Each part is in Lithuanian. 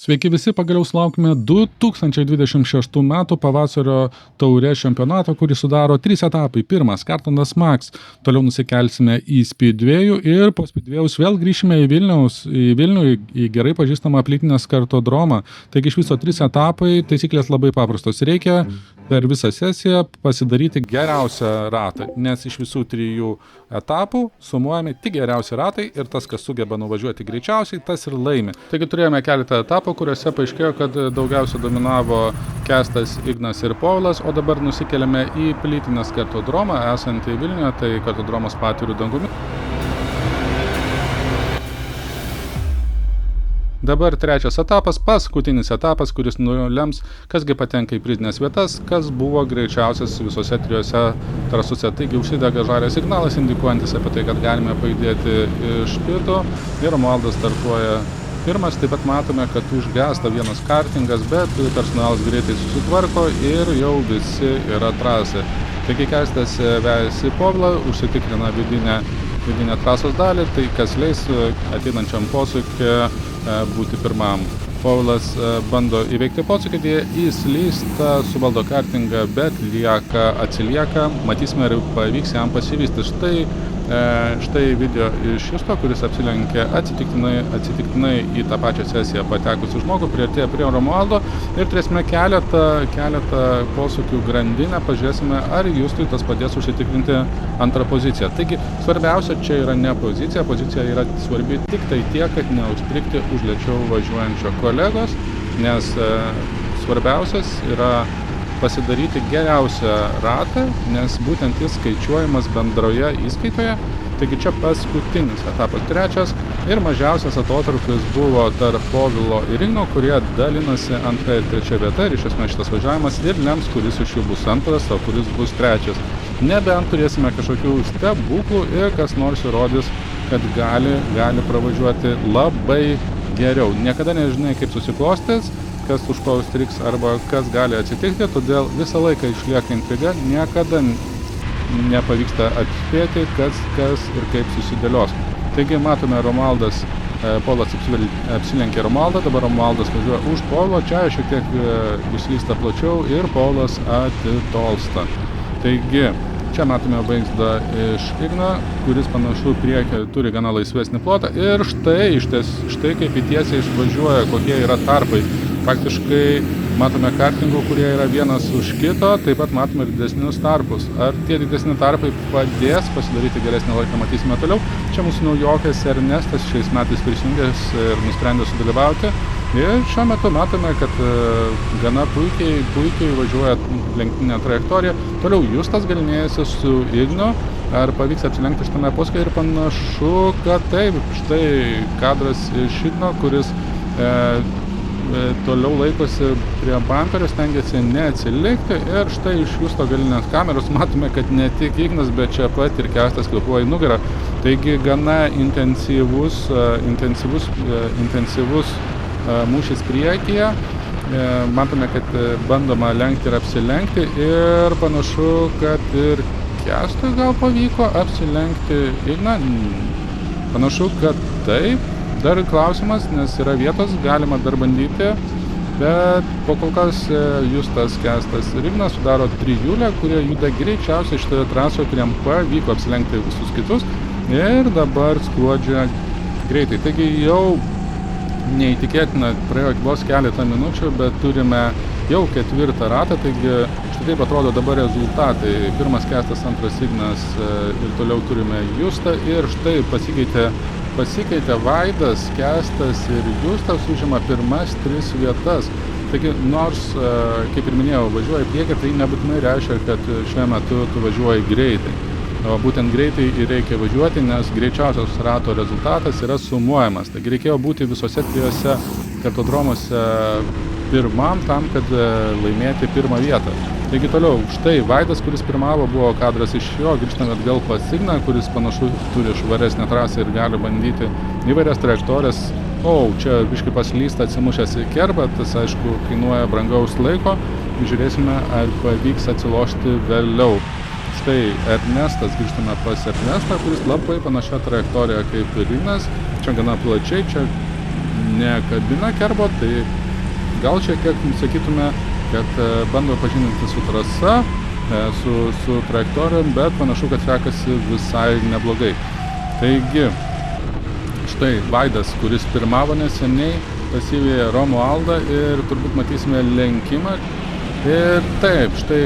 Sveiki visi, pagaliau sulaukime 2026 metų pavasario taurės čempionato, kurį sudaro 3 etapai. Pirmas – Kartlandas Max. Toliau nusikelsime į Speedwayų ir po Speedwayus vėl grįšime į Vilnių, į gerai pažįstamą plytinės kartodromą. Taigi iš viso 3 etapai, taisyklės labai paprastos. Reikia per visą sesiją pasidaryti geriausią ratą, nes iš visų 3 etapų sumuojami tik geriausi ratai ir tas, kas sugeba nuvažiuoti greičiausiai, tas ir laimi. Taigi turėjome keletą etapų, kuriuose paaiškėjo, kad daugiausia dominavo Kęstas, Ignas ir Povilas, o dabar nusikeliame į plytinės kartodromą, esantį Vilniuje, tai kartodromas Patvirių dangumi. Dabar 3 etapas, paskutinis etapas, kuris nulems, kasgi patenka į prizinės vietas, kas buvo greičiausias visose 3 trasose. Taigi užsidega žalias signalas, indikuojantis apie tai, kad galime pajudėti iš pietų ir Romualdas startuoja pirmas. Taip pat matome, kad užgęsta vienas kartingas, bet personalas greitai susitvarko ir jau visi yra trasė. Taigi Kęstas vejasi Povilą, užsitikrina vidinę trasos dalį, tai kas leis ateinančiam posūkį būti pirmam. Povilas bando įveikti posūkį, jis slysta, suvaldo kartingą, bet atsilieka. Matysime, ar pavyks jam pasivysti. Štai video iš Justo, kuris apsilenkė atsitiktinai į tą pačią sesiją patekusių žmogų, priartėjo prie Romualdo ir turėsime keletą posūkių grandinę. Pažiūrėsime, ar Justui tas padės užsitikrinti antrą poziciją. Taigi, svarbiausia čia yra ne pozicija, pozicija yra svarbi tik tai tiek, kad neužstrigti už lėčiau važiuojančio kolegos, nes svarbiausias yra pasidaryti geriausią ratą, nes būtent jis skaičiuojamas bendroje įskaitoje. Taigi čia paskutinis etapas 3 ir mažiausias atotrūkis buvo tarp Povilo ir Igno, kurie dalinasi 2 ir 3 vieta, ir iš esmės šitas važiavimas ir lems, kuris iš jų bus antras, o kuris bus 3. Nebent turėsime kažkokių stebuklų ir kas nors įrodys, kad gali pravažiuoti labai geriau. Niekada nežinai, kaip susiklostys, kas už ko užstriks arba kas gali atsitikti, todėl visą laiką išlieka intriga, niekada nepavyksta atspėti, kas ir kaip susidėlios. Taigi matome, Povilas apsilenkė Romualdą, dabar Romualdas važiuoja už Povilo, čia šiek tiek išslysta plačiau ir Povilas atitolsta. Taigi, čia matome vaizdą iš Igno, kuris panašu priekį turi gana laisvesnį plotą ir štai kaip į tiesiai išvažiuoja, kokie yra tarpai. Faktiškai matome kartingų, kurie yra vienas už kito, taip pat matome ir didesnius tarpus. Ar tie didesni tarpai padės pasidaryti geresnį laiką, matysime toliau. Čia mūsų naujokas Ernestas šiais metais prisijungęs ir nusprendė sudalyvauti. Ir šiuo metu matome, kad gana puikiai važiuoja lenktyninę trajektoriją. Toliau Justas galynėjasi su Ignu. Ar pavyks apsilenkti šitame posūkyje ir panašu, kad taip. Štai kadras iš Igno, kuris toliau laikosi prie bamperio, stengiasi neatsilikti ir štai iš Justo galinės kameros matome, kad ne tik Ignas, bet čia pat ir Kęstas kvėpuoja į nugarą. Taigi gana intensyvus mūšis priekyje. Matome, kad bandoma lenkti ir apsilenkti ir panašu, kad ir Kęstui gal pavyko apsilenkti Igną. Panašu, kad taip. Dar klausimas, nes yra vietos, galima dar bandyti, bet po kol kas Justas, Kęstas ir Ignas sudaro trijulę, kurie juda greičiausiai šitoje trasoje, kuriem pavyko apsilenkti visus kitus ir dabar skuodžia greitai. Taigi jau neįtikėtina, praėjo vos keletą minučių, bet turime jau 4 ratą, taigi štai taip atrodo dabar rezultatai. Pirmas Kęstas, antras Ignas ir toliau turime Justą ir štai pasikeitė Vaidas, Kęstas ir Justas užima pirmas 3 vietas. Taigi, nors, kaip ir minėjau, važiuoja į priekį, tai nebūtinai reiškia, kad šiuo metu tu važiuoji greitai. O būtent greitai ir reikia važiuoti, nes greičiausios rato rezultatas yra sumuojamas. Taigi reikėjo būti visose 3 kartodromuose pirmam tam, kad laimėti pirmą vietą. Taigi toliau, štai Vaidas, kuris pirmavo, buvo kadras iš jo, grįžtame atgal pas Igną, kuris panašu turi švaresnę trasą ir gali bandyti įvairias trajektorijas. Čia biškai paslysta atsimušęs į kerbą, tas aišku kainuoja brangaus laiko, žiūrėsime, ar pavyks atsilošti vėliau. Štai Ernestas, grįžtame pas Ernestą, kuris labai panašia trajektorija kaip ir Ignas, čia gana plačiai, čia nekabina kerbo, tai gal šiek tiek sakytume, kad bando pažindinti su trasa, su trajektorijom, bet panašu, kad sekasi visai neblogai. Taigi, štai Vaidas, kuris pirmavo neseniai, pasivyja Romualdą ir turbūt matysime lenkimą. Ir taip, štai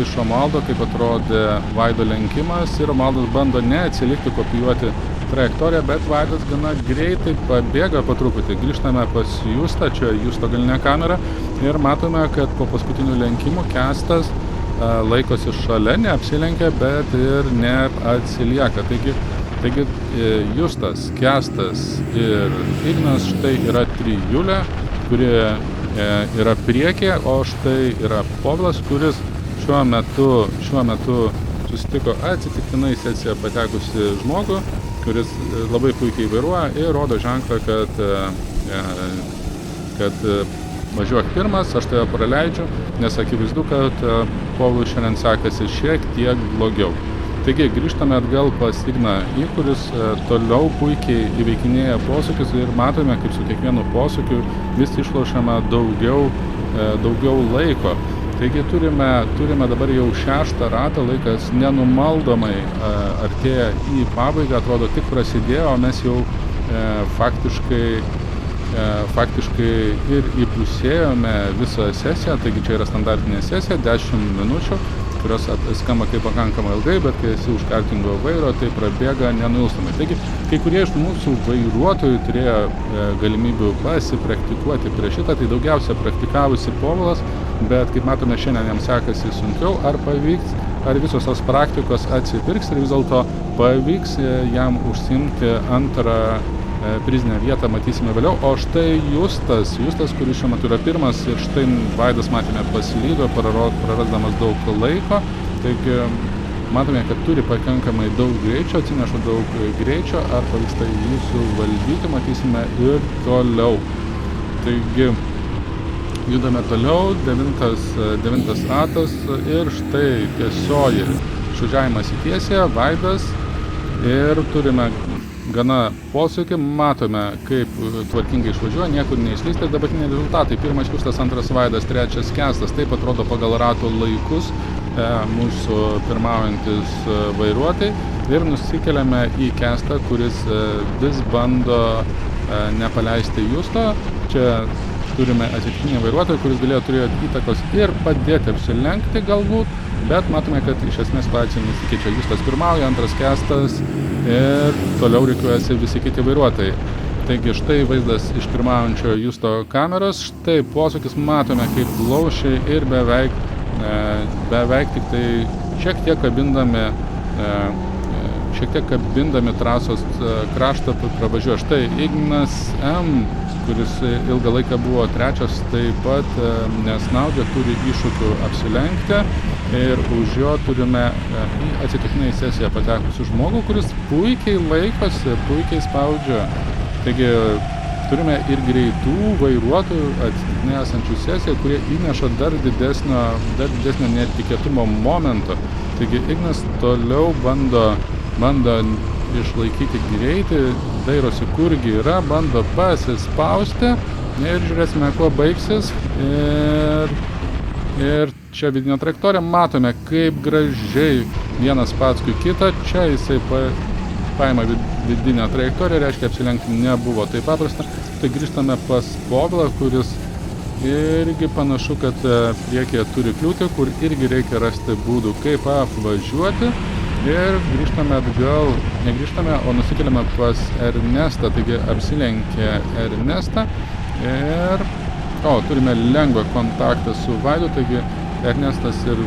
iš Romualdo, kaip atrodė Vaido lenkimas, ir Romualdas bando neatsilikti, kopijuoti trajektoriją, bet Vaidas gana greitai pabėga po truputį. Grįžtame pas Justą, čia Justo galinė kamera, ir matome, kad po paskutinių lenkimų Kęstas laikosi šalia, neapsilenkia, bet ir neatsilieka. Taigi Justas, Kęstas ir Ignas štai yra trijulė, kurie yra priekyje, o štai yra Povilas, kuris šiuo metu susitiko atsitiktinai sesiją patekusi žmogų, kuris labai puikiai vairuoja ir rodo ženklą, kad važiuok pirmas, aš tave praleidžiu, nes akivaizdu, kad Povilui šiandien sekasi šiek tiek blogiau. Taigi grįžtame atgal pas Igną, kuris toliau puikiai įveikinėja posūkius ir matome, kaip su kiekvienu posūkiu vis išlošiama daugiau laiko. Taigi turime dabar jau 6 ratą, laikas nenumaldomai artėja į pabaigą, atrodo tik prasidėjo, o mes jau faktiškai ir įpusėjome visą sesiją, taigi čia yra standartinė sesija, 10 minučių, kurios skamba kaip pakankamai ilgai, bet kai esi už kartingo vairo, tai prabėga nenuilstamai. Taigi, kai kurie iš mūsų vairuotojų turėjo galimybių pasipraktikuoti prieš šitą, tai daugiausia praktikavusi Povilas, bet kaip matome, šiandien jam sekasi sunkiau, ar pavyks, ar visos tos praktikos atsipirks ir vis dėlto pavyks jam užsiimti antrą prizinę vietą, matysime vėliau. O štai Justas, kuris šiuo metu yra pirmas, ir štai Vaidas, matėme, pasilydo, prarasdamas daug laiko. Taigi matome, kad turi pakankamai daug greičio, atsineša daug greičio, ar pavyksta jį suvaldyti, matysime ir toliau. Taigi judame toliau, 9 ratas ir štai tiesioji išvažiavimas į tiesiąją, Vaidas, ir turime gana posūkį, matome, kaip tvarkingai išvažiuoja, niekur neįslysta. Dabartiniai rezultatai: pirmas Justas, antras Vaidas, trečias Kęstas. Taip atrodo pagal ratų laikus mūsų pirmaujantis vairuotojai. Ir nusikeliame į Kęstą, kuris vis bando nepaleisti Justo. Čia turime atsitiktinį vairuotoją, kuris turėjo įtakos ir padėti apsilenkti galbūt, bet matome, kad iš esmės situacija nesikeičia. Justas pirmauja, antras Kęstas ir toliau rikiuojasi visi kiti vairuotojai. Taigi štai vaizdas iš pirmaujančio Justo kameros, štai posūkis, matome, kaip glaušiai ir beveik tik tai šiek tiek kabindami trasos kraštą pravažiuoja. Štai Ignas M, kuris ilgą laiką buvo trečias, taip pat nesnaudžia, turi iššūkių apsilenkti, ir už jo turime į atsitiktinai sesiją patekusių žmogų, kuris puikiai laikosi, puikiai spaudžia. Taigi turime ir greitų vairuotojų atsitiktinai esančių sesiją, kurie įneša dar didesnio netikėtumo momento. Taigi Ignas toliau bando išlaikyti greitį, dairosi kurgi yra, bando pasispausti ir žiūrėsime, kuo baigsis. Ir čia vidinė trajektorija, matome, kaip gražiai vienas paskui kitą, čia jisai paima vidinę trajektoriją, reiškia apsilenkti nebuvo taip paprasta. Tai grįžtame pas Povilą, kuris irgi panašu, kad priekyje turi kliūtį, kur irgi reikia rasti būdų, kaip apvažiuoti. Ir grįžtame atgal, negrįžtame, o nusikeliame pas Ernestą, taigi apsilenkė Ernestą ir turime lengvą kontaktą su Vaidu, taigi Ernestas ir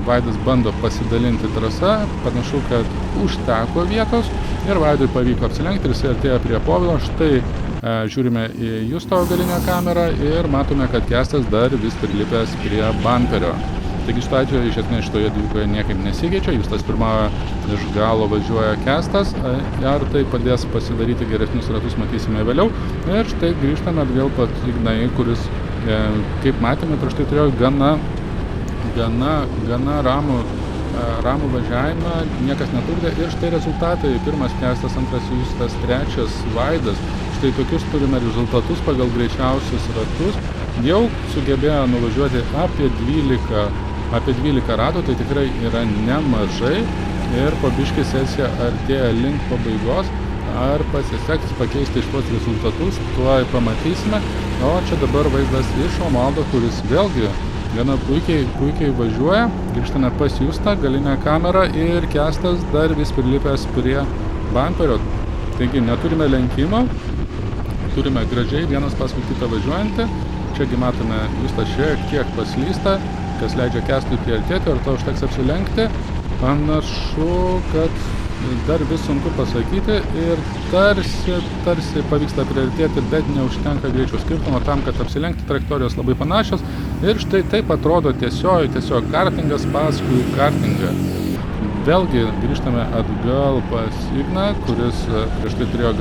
Vaidas bando pasidalinti trasą, panašu, kad užteko vietos ir Vaidui pavyko apsilenkti ir jisai artėja prie Povilo. Štai žiūrime į Justo galinę kamerą ir matome, kad Kęstas dar vis prilipęs prie bamperio. Taigi šito atveju iš esmės šitoje dvikoje niekaip nesikeičia, Justas pirmauja, iš galo važiuoja Kęstas, ar tai padės pasidaryti geresnius ratus, matysime vėliau. Ir štai grįžtame atgal pas Igną, kuris, kaip matėme, prieš tai turėjo gana ramų važiavimą, niekas netrukdė. Ir štai rezultatai: pirmas Kęstas, antras Justas, trečias Vaidas. štai tokius turime rezultatus pagal greičiausius ratus. Jau sugebėjo nuvažiuoti apie 12 ratų, tai tikrai yra nemažai. Ir po biškį sesija artėja link pabaigos. Ar pasiseks pakeisti šitos rezultatus, tuoj pamatysime. O čia dabar vaizdas iš Romualdo, kuris vėlgi gana puikiai važiuoja. Grįžtame pas Justą, galinę kamerą ir Kęstas dar vis prilipęs prie bamperio. Taigi neturime lenkimo, turime gražiai vienas paskui kitą važiuojantį. Čiagi matome Justą šiek tiek paslysta, kas leidžia Kęstui priartėti, ar to užteks apsilenkti. Panašu, kad dar vis sunku pasakyti ir tarsi pavyksta priartėti, bet neužtenka greičio skirtumo tam, kad apsilenkti. Trajektorijos labai panašios ir štai taip atrodo tiesiog kartingas paskui kartingą. Vėlgi grįžtame atgal pas Igną, kuris prieš tai turėjo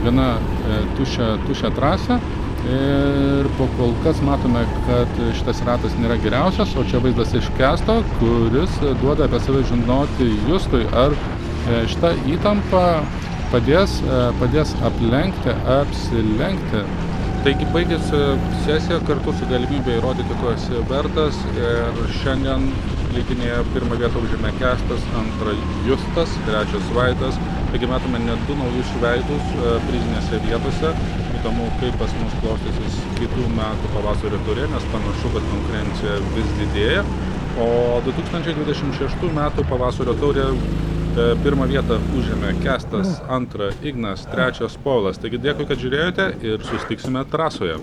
gana tuščią trasą. Ir po kol kas matome, kad šitas ratas nėra geriausias, o čia vaizdas iš Kęsto, kuris duoda apie save žinoti Justui, ar šita įtampa padės apsilenkti. Taigi baigėsi sesija kartu su galimybė įrodyti, ko esi vertas, ir šiandien lyginėje pirmą vietą užėmė Kęstas, antrą Justas, trečias Vaidas. Taigi matome net 2 naujus veidus prizinėse vietose. Įdomu, kaip pas mus klostysis kitų metų pavasario ture, nes panašu, kad konkurencija vis didėja. O 2026 metų pavasario taurė pirmą vietą užėmė Kęstas, antrą Ignas, trečias Povilas. Taigi dėkui, kad žiūrėjote ir susitiksime trasoje.